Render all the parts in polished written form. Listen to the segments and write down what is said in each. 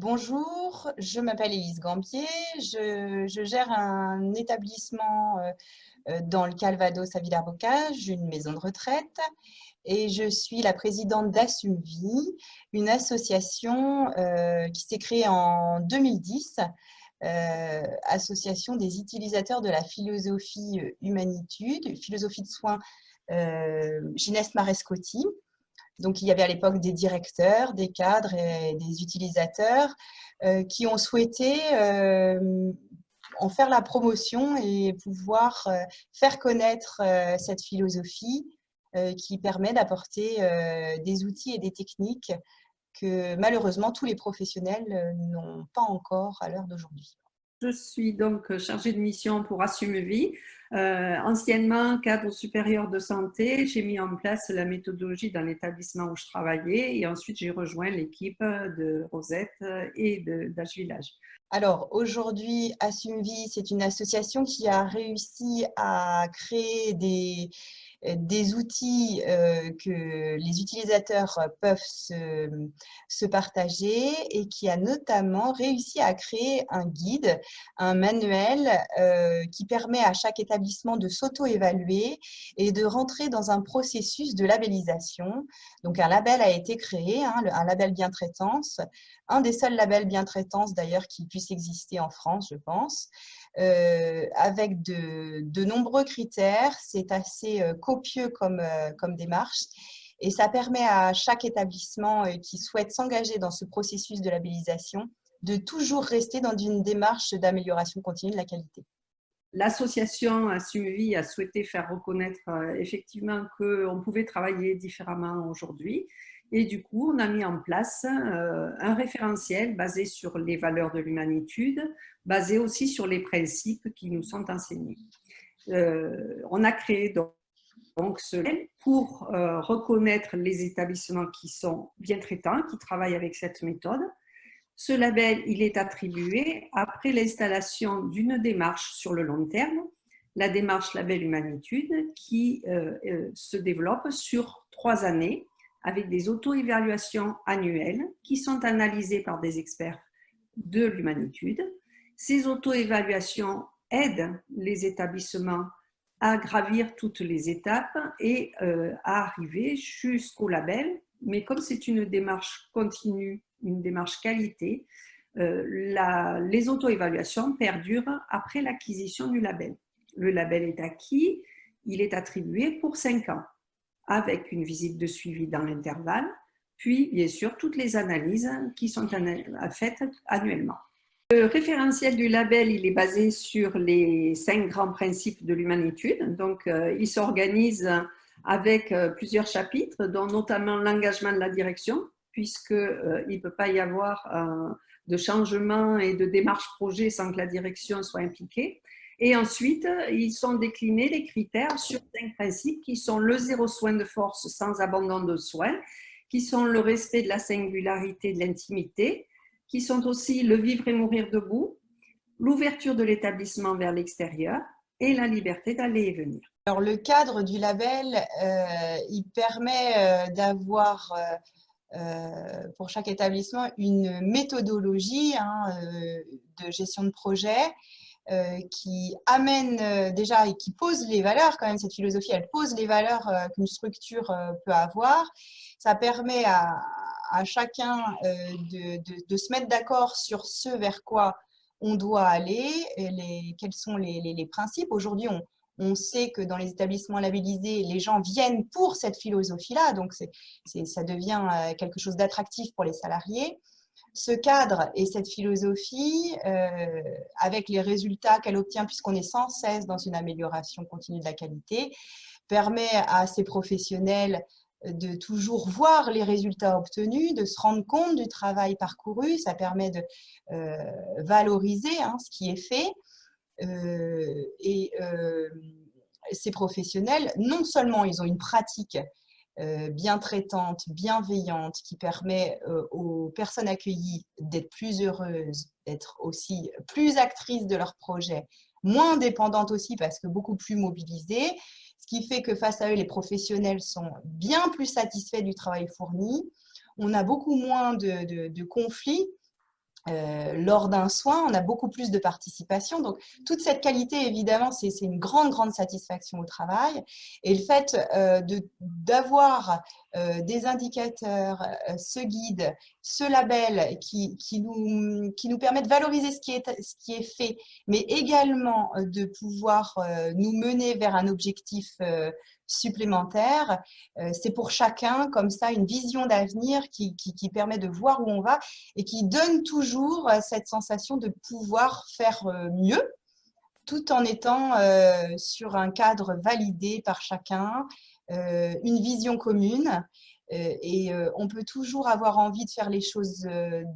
Bonjour, je m'appelle Élise Gambier, je gère un établissement dans le Calvados à Villers-Bocage, une maison de retraite, et je suis la présidente d'Assume Vie, une association qui s'est créée en 2010, association des utilisateurs de la philosophie humanitude, philosophie de soins Gineste Marescotti. Donc, il y avait à l'époque des directeurs, des cadres et des utilisateurs qui ont souhaité en faire la promotion et pouvoir faire connaître cette philosophie qui permet d'apporter des outils et des techniques que malheureusement tous les professionnels n'ont pas encore à l'heure d'aujourd'hui. Je suis donc chargée de mission pour Assume Vie. Anciennement cadre supérieur de santé, j'ai mis en place la méthodologie dans l'établissement où je travaillais et ensuite j'ai rejoint l'équipe de Rosette et d'Age Village. Alors aujourd'hui, Assume Vie, c'est une association qui a réussi à créer des outils que les utilisateurs peuvent se partager et qui a notamment réussi à créer un guide, un manuel qui permet à chaque établissement de s'auto-évaluer et de rentrer dans un processus de labellisation. Donc un label a été créé, un label Bientraitance, un des seuls labels Bientraitance d'ailleurs qui puisse exister en France, je pense. Avec de nombreux critères. C'est assez copieux comme démarche et ça permet à chaque établissement qui souhaite s'engager dans ce processus de labellisation de toujours rester dans une démarche d'amélioration continue de la qualité. L'association Assume Vie a souhaité faire reconnaître effectivement qu'on pouvait travailler différemment aujourd'hui. Et du coup, on a mis en place un référentiel basé sur les valeurs de l'humanitude, basé aussi sur les principes qui nous sont enseignés. On a créé donc ce label pour reconnaître les établissements qui sont bien traitants, qui travaillent avec cette méthode. Ce label, il est attribué après l'installation d'une démarche sur le long terme, la démarche Label Humanitude, qui se développe sur 3 années avec des auto-évaluations annuelles qui sont analysées par des experts de l'humanitude. Ces auto-évaluations aident les établissements à gravir toutes les étapes et à arriver jusqu'au label. Mais comme c'est une démarche continue, une démarche qualité, les auto-évaluations perdurent après l'acquisition du label. Le label est acquis, il est attribué pour 5 ans, avec une visite de suivi dans l'intervalle, puis bien sûr toutes les analyses qui sont faites annuellement. Le référentiel du label, il est basé sur les 5 grands principes de l'humanitude. Donc, il s'organise avec plusieurs chapitres, dont notamment l'engagement de la direction, puisqu'il ne peut pas y avoir de changement et de démarche projet sans que la direction soit impliquée. Et ensuite, ils sont déclinés les critères sur 5 principes qui sont le 0 soin de force sans abandon de soins, qui sont le respect de la singularité, de l'intimité, qui sont aussi le vivre et mourir debout, l'ouverture de l'établissement vers l'extérieur et la liberté d'aller et venir. Alors le cadre du label, il permet d'avoir pour chaque établissement une méthodologie de gestion de projet qui amène déjà et qui pose les valeurs quand même. Cette philosophie, elle pose les valeurs qu'une structure peut avoir. Ça permet à chacun de se mettre d'accord sur ce vers quoi on doit aller, et quels sont les principes. Aujourd'hui, on sait que dans les établissements labellisés, les gens viennent pour cette philosophie-là, donc ça devient quelque chose d'attractif pour les salariés. Ce cadre et cette philosophie, avec les résultats qu'elle obtient, puisqu'on est sans cesse dans une amélioration continue de la qualité, permet à ces professionnels de toujours voir les résultats obtenus, de se rendre compte du travail parcouru. Ça permet de valoriser ce qui est fait. Ces professionnels, non seulement ils ont une pratique bien traitante, bienveillante, qui permet aux personnes accueillies d'être plus heureuses, d'être aussi plus actrices de leur projet, moins dépendantes aussi parce que beaucoup plus mobilisées, ce qui fait que face à eux, les professionnels sont bien plus satisfaits du travail fourni. On a beaucoup moins de conflits lors d'un soin, on a beaucoup plus de participation. Donc, toute cette qualité, évidemment, c'est une grande, grande satisfaction au travail. Et le fait d'avoir des indicateurs, ce guide, ce label qui nous permet de valoriser ce qui est fait, mais également de pouvoir nous mener vers un objectif supplémentaire, c'est pour chacun comme ça une vision d'avenir qui permet de voir où on va et qui donne toujours cette sensation de pouvoir faire mieux, tout en étant sur un cadre validé par chacun, une vision commune. Et on peut toujours avoir envie de faire les choses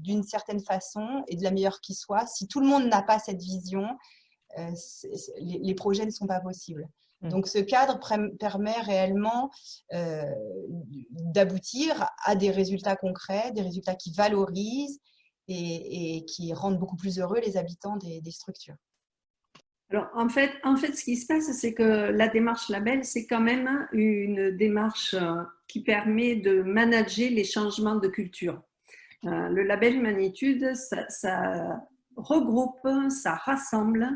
d'une certaine façon et de la meilleure qui soit. Si tout le monde n'a pas cette vision, les projets ne sont pas possibles. Donc, ce cadre permet réellement d'aboutir à des résultats concrets, des résultats qui valorisent et qui rendent beaucoup plus heureux les habitants des structures. Alors, en fait, ce qui se passe, c'est que la démarche label, c'est quand même une démarche qui permet de manager les changements de culture. Le label Humanitude, ça regroupe, ça rassemble,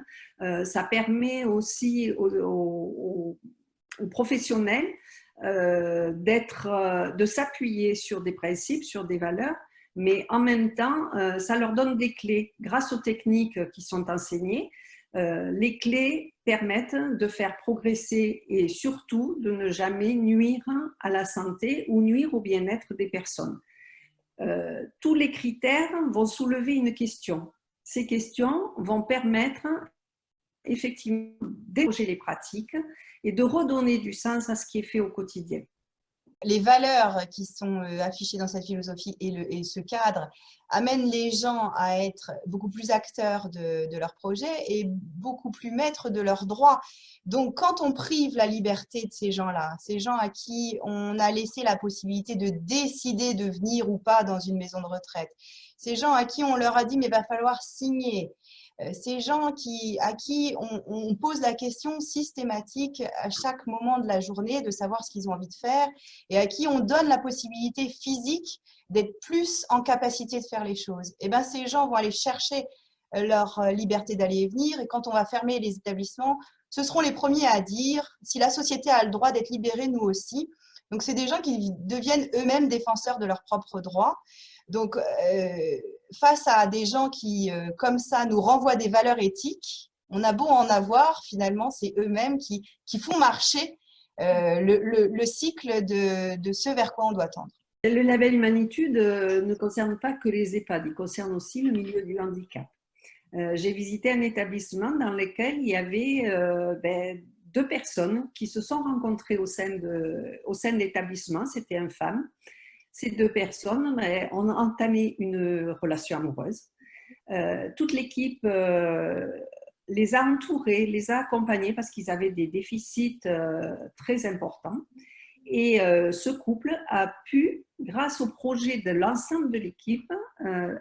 ça permet aussi aux professionnels de s'appuyer sur des principes, sur des valeurs, mais en même temps, ça leur donne des clés. Grâce aux techniques qui sont enseignées, les clés permettent de faire progresser et surtout de ne jamais nuire à la santé ou nuire au bien-être des personnes. Tous les critères vont soulever une question. Ces questions vont permettre effectivement d'éloger les pratiques et de redonner du sens à ce qui est fait au quotidien. Les valeurs qui sont affichées dans cette philosophie et ce cadre amènent les gens à être beaucoup plus acteurs de leur projet et beaucoup plus maîtres de leurs droits. Donc, quand on prive la liberté de ces gens-là, ces gens à qui on a laissé la possibilité de décider de venir ou pas dans une maison de retraite, ces gens à qui on leur a dit mais il va falloir signer, ces gens à qui on pose la question systématique à chaque moment de la journée de savoir ce qu'ils ont envie de faire et à qui on donne la possibilité physique d'être plus en capacité de faire les choses. Et bien, ces gens vont aller chercher leur liberté d'aller et venir et quand on va fermer les établissements, ce seront les premiers à dire si la société a le droit d'être libérée, nous aussi. Donc, c'est des gens qui deviennent eux-mêmes défenseurs de leurs propres droits. Donc, face à des gens qui, comme ça, nous renvoient des valeurs éthiques, on a beau en avoir, finalement, c'est eux-mêmes qui font marcher le cycle de ce vers quoi on doit tendre. Le label Humanitude ne concerne pas que les EHPAD, il concerne aussi le milieu du handicap. J'ai visité un établissement dans lequel il y avait deux personnes qui se sont rencontrées au sein de l'établissement, c'était une femme. Ces deux personnes ont entamé une relation amoureuse. Toute l'équipe les a entourés, les a accompagnés parce qu'ils avaient des déficits très importants. Et ce couple a pu, grâce au projet de l'ensemble de l'équipe,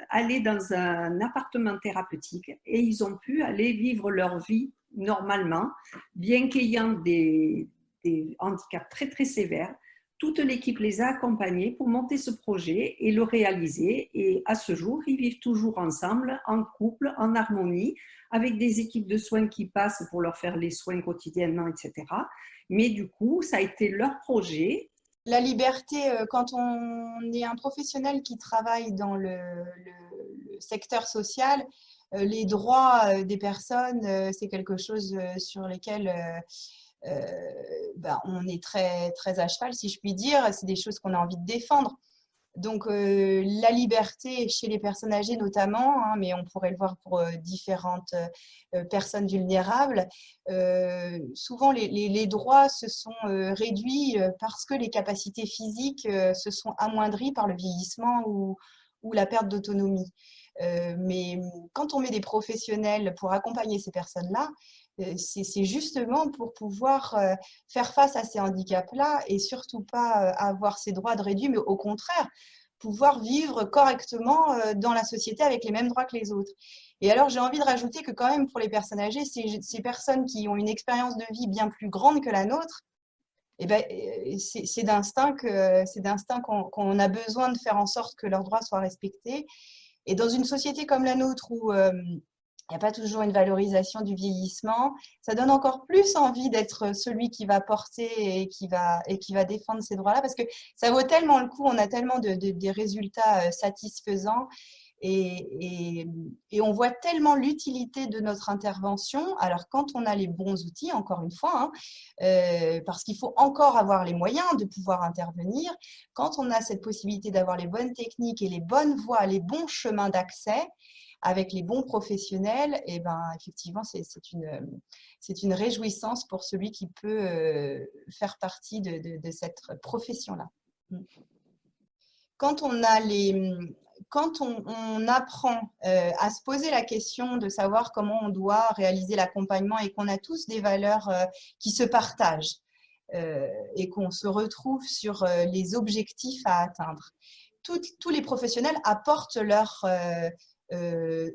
aller dans un appartement thérapeutique et ils ont pu aller vivre leur vie normalement, bien qu'ayant des handicaps très très sévères. Toute l'équipe les a accompagnés pour monter ce projet et le réaliser. Et à ce jour, ils vivent toujours ensemble, en couple, en harmonie, avec des équipes de soins qui passent pour leur faire les soins quotidiennement, etc. Mais du coup, ça a été leur projet. La liberté, quand on est un professionnel qui travaille dans le secteur social, les droits des personnes, c'est quelque chose sur lesquels on est très, très à cheval, si je puis dire. C'est des choses qu'on a envie de défendre. Donc, la liberté chez les personnes âgées notamment, hein, mais on pourrait le voir pour différentes personnes vulnérables, souvent les droits se sont réduits parce que les capacités physiques se sont amoindries par le vieillissement ou la perte d'autonomie. Mais quand on met des professionnels pour accompagner ces personnes-là, c'est justement pour pouvoir faire face à ces handicaps-là et surtout pas avoir ces droits de réduits, mais au contraire, pouvoir vivre correctement dans la société avec les mêmes droits que les autres. Et alors, j'ai envie de rajouter que quand même, pour les personnes âgées, ces personnes qui ont une expérience de vie bien plus grande que la nôtre, eh ben, c'est d'instinct qu'on a besoin de faire en sorte que leurs droits soient respectés. Et dans une société comme la nôtre où il n'y a pas toujours une valorisation du vieillissement, ça donne encore plus envie d'être celui qui va porter et qui va défendre ces droits-là, parce que ça vaut tellement le coup, on a tellement des résultats satisfaisants et on voit tellement l'utilité de notre intervention. Alors quand on a les bons outils, encore une fois, parce qu'il faut encore avoir les moyens de pouvoir intervenir, quand on a cette possibilité d'avoir les bonnes techniques et les bonnes voies, les bons chemins d'accès, avec les bons professionnels, et ben, effectivement, c'est une réjouissance pour celui qui peut faire partie de cette profession-là. Quand on apprend à se poser la question de savoir comment on doit réaliser l'accompagnement et qu'on a tous des valeurs qui se partagent et qu'on se retrouve sur les objectifs à atteindre, tous les professionnels apportent leur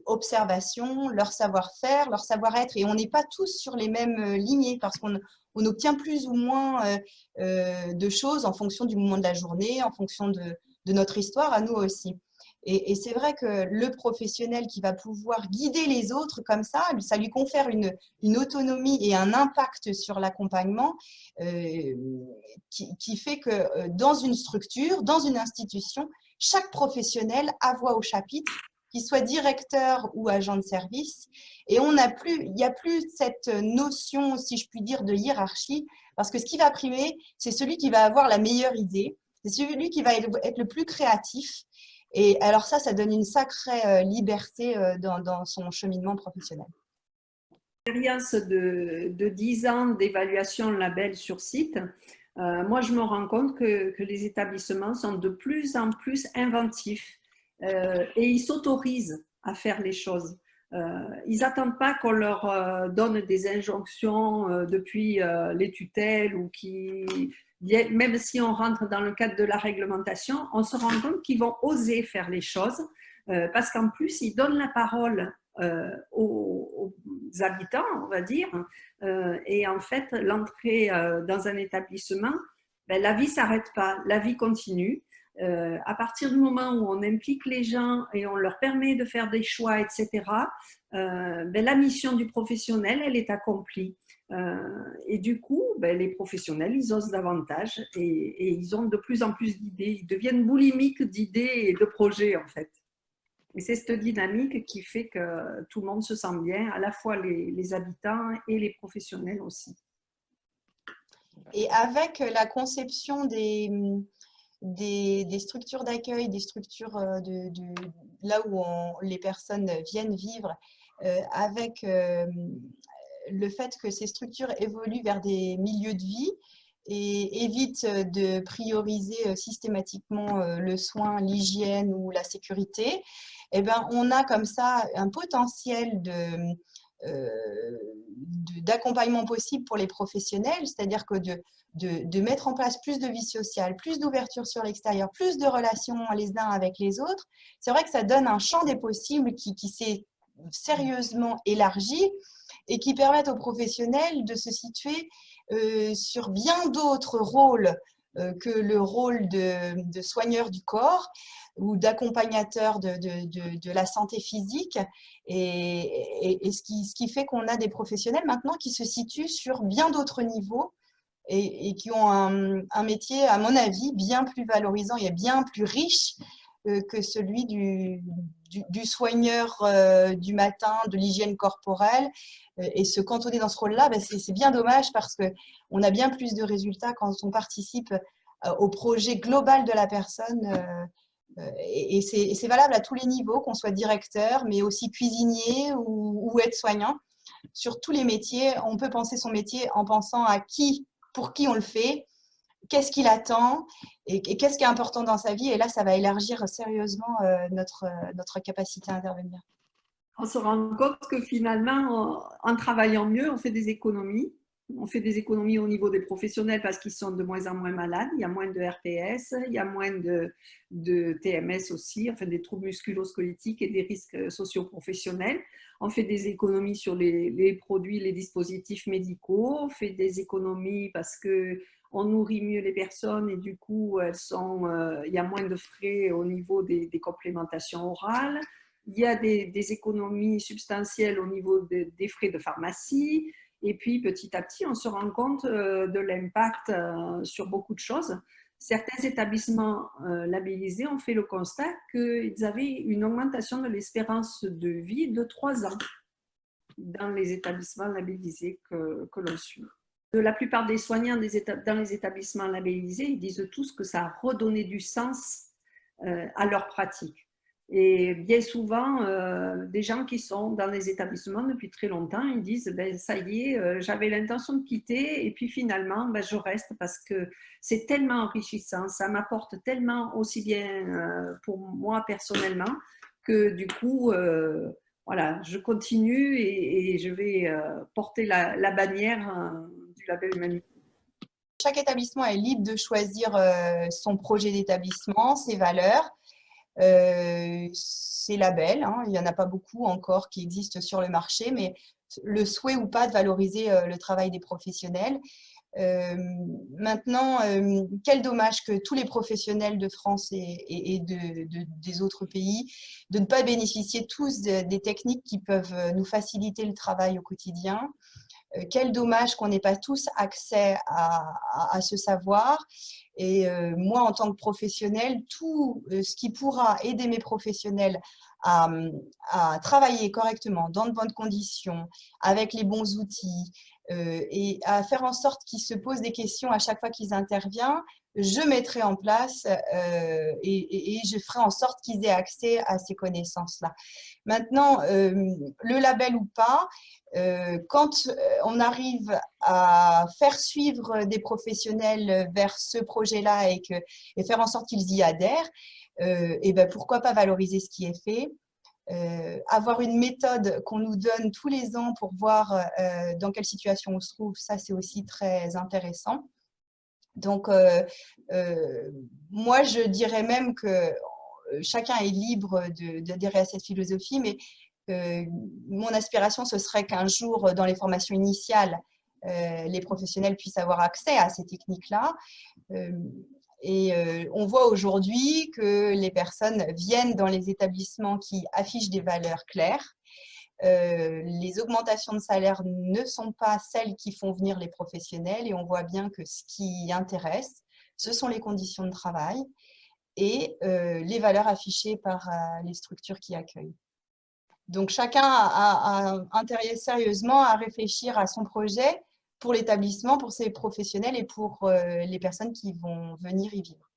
observation, leur savoir-faire, leur savoir-être, et on n'est pas tous sur les mêmes lignées parce qu'on obtient plus ou moins de choses en fonction du moment de la journée, en fonction de notre histoire à nous aussi. Et c'est vrai que le professionnel qui va pouvoir guider les autres comme ça lui confère une autonomie et un impact sur l'accompagnement qui fait que dans une structure, dans une institution, chaque professionnel a voix au chapitre, qu'il soit directeur ou agent de service. Et il n'y a plus cette notion, si je puis dire, de hiérarchie, parce que ce qui va primer, c'est celui qui va avoir la meilleure idée, c'est celui qui va être le plus créatif. Et alors ça donne une sacrée liberté dans son cheminement professionnel. Expérience de 10 ans d'évaluation label sur site, moi je me rends compte que les établissements sont de plus en plus inventifs et ils s'autorisent à faire les choses. Ils n'attendent pas qu'on leur donne des injonctions depuis les tutelles ou même si on rentre dans le cadre de la réglementation, on se rend compte qu'ils vont oser faire les choses parce qu'en plus, ils donnent la parole aux habitants, on va dire. Et en fait, l'entrée dans un établissement, ben, la vie ne s'arrête pas, la vie continue. À partir du moment où on implique les gens et on leur permet de faire des choix, etc., ben, la mission du professionnel, elle est accomplie. Et du coup, ben, les professionnels, ils osent davantage et ils ont de plus en plus d'idées. Ils deviennent boulimiques d'idées et de projets, en fait. Et c'est cette dynamique qui fait que tout le monde se sent bien, à la fois les habitants et les professionnels aussi. Et avec la conception des structures d'accueil, des structures là où les personnes viennent vivre, avec le fait que ces structures évoluent vers des milieux de vie et évitent de prioriser systématiquement le soin, l'hygiène ou la sécurité, eh ben, on a comme ça un potentiel d'accompagnement possible pour les professionnels, c'est-à-dire que de mettre en place plus de vie sociale, plus d'ouverture sur l'extérieur, plus de relations les uns avec les autres. C'est vrai que ça donne un champ des possibles qui s'est sérieusement élargi et qui permettent aux professionnels de se situer sur bien d'autres rôles que le rôle de soigneur du corps ou d'accompagnateur de la santé physique. Et ce qui fait qu'on a des professionnels maintenant qui se situent sur bien d'autres niveaux et qui ont un métier, à mon avis, bien plus valorisant et bien plus riche que celui du soigneur du matin, de l'hygiène corporelle. Et se cantonner dans ce rôle-là, ben c'est bien dommage parce qu'on a bien plus de résultats quand on participe au projet global de la personne. Et c'est valable à tous les niveaux, qu'on soit directeur, mais aussi cuisinier ou aide-soignant. Sur tous les métiers, on peut penser son métier en pensant à pour qui on le fait, qu'est-ce qu'il attend et qu'est-ce qui est important dans sa vie. Et là, ça va élargir sérieusement notre capacité à intervenir. On se rend compte que finalement, en travaillant mieux, on fait des économies. On fait des économies au niveau des professionnels parce qu'ils sont de moins en moins malades. Il y a moins de RPS, il y a moins de TMS aussi, enfin des troubles musculo-squelettiques et des risques socio-professionnels. On fait des économies sur les produits, les dispositifs médicaux. On fait des économies parce que on nourrit mieux les personnes et du coup, il y a moins de frais au niveau des complémentations orales. Il y a des économies substantielles au niveau des frais de pharmacie. Et puis, petit à petit, on se rend compte de l'impact sur beaucoup de choses. Certains établissements labellisés ont fait le constat qu'ils avaient une augmentation de l'espérance de vie de 3 ans dans les établissements labellisés que l'on suit. La plupart des soignants dans les établissements labellisés, ils disent tous que ça a redonné du sens à leur pratique. Et bien souvent, des gens qui sont dans les établissements depuis très longtemps, ils disent ben, ça y est, j'avais l'intention de quitter et puis finalement, ben, je reste parce que c'est tellement enrichissant, ça m'apporte tellement aussi bien pour moi personnellement que du coup, voilà, je continue et je vais porter la bannière du label humanitaire. Chaque établissement est libre de choisir son projet d'établissement, ses valeurs, ses labels. Hein. Il n'y en a pas beaucoup encore qui existent sur le marché, mais le souhait ou pas de valoriser le travail des professionnels. Maintenant, quel dommage que tous les professionnels de France et des autres pays de ne pas bénéficier tous des techniques qui peuvent nous faciliter le travail au quotidien. Quel dommage qu'on n'ait pas tous accès à ce savoir. Et moi, en tant que professionnel, tout ce qui pourra aider mes professionnels à travailler correctement, dans de bonnes conditions, avec les bons outils, et à faire en sorte qu'ils se posent des questions à chaque fois qu'ils interviennent, je mettrai en place et je ferai en sorte qu'ils aient accès à ces connaissances-là. Maintenant, le label ou pas, quand on arrive à faire suivre des professionnels vers ce projet-là et faire en sorte qu'ils y adhèrent, et ben pourquoi pas valoriser ce qui est fait. Avoir une méthode qu'on nous donne tous les ans pour voir dans quelle situation on se trouve, ça c'est aussi très intéressant. Donc, moi je dirais même que chacun est libre d'adhérer à cette philosophie, mais mon aspiration ce serait qu'un jour dans les formations initiales, les professionnels puissent avoir accès à ces techniques-là. Et on voit aujourd'hui que les personnes viennent dans les établissements qui affichent des valeurs claires. Les augmentations de salaire ne sont pas celles qui font venir les professionnels et on voit bien que ce qui intéresse, ce sont les conditions de travail et les valeurs affichées par les structures qui accueillent. Donc, chacun a intérêt sérieusement à réfléchir à son projet pour l'établissement, pour ses professionnels et pour les personnes qui vont venir y vivre.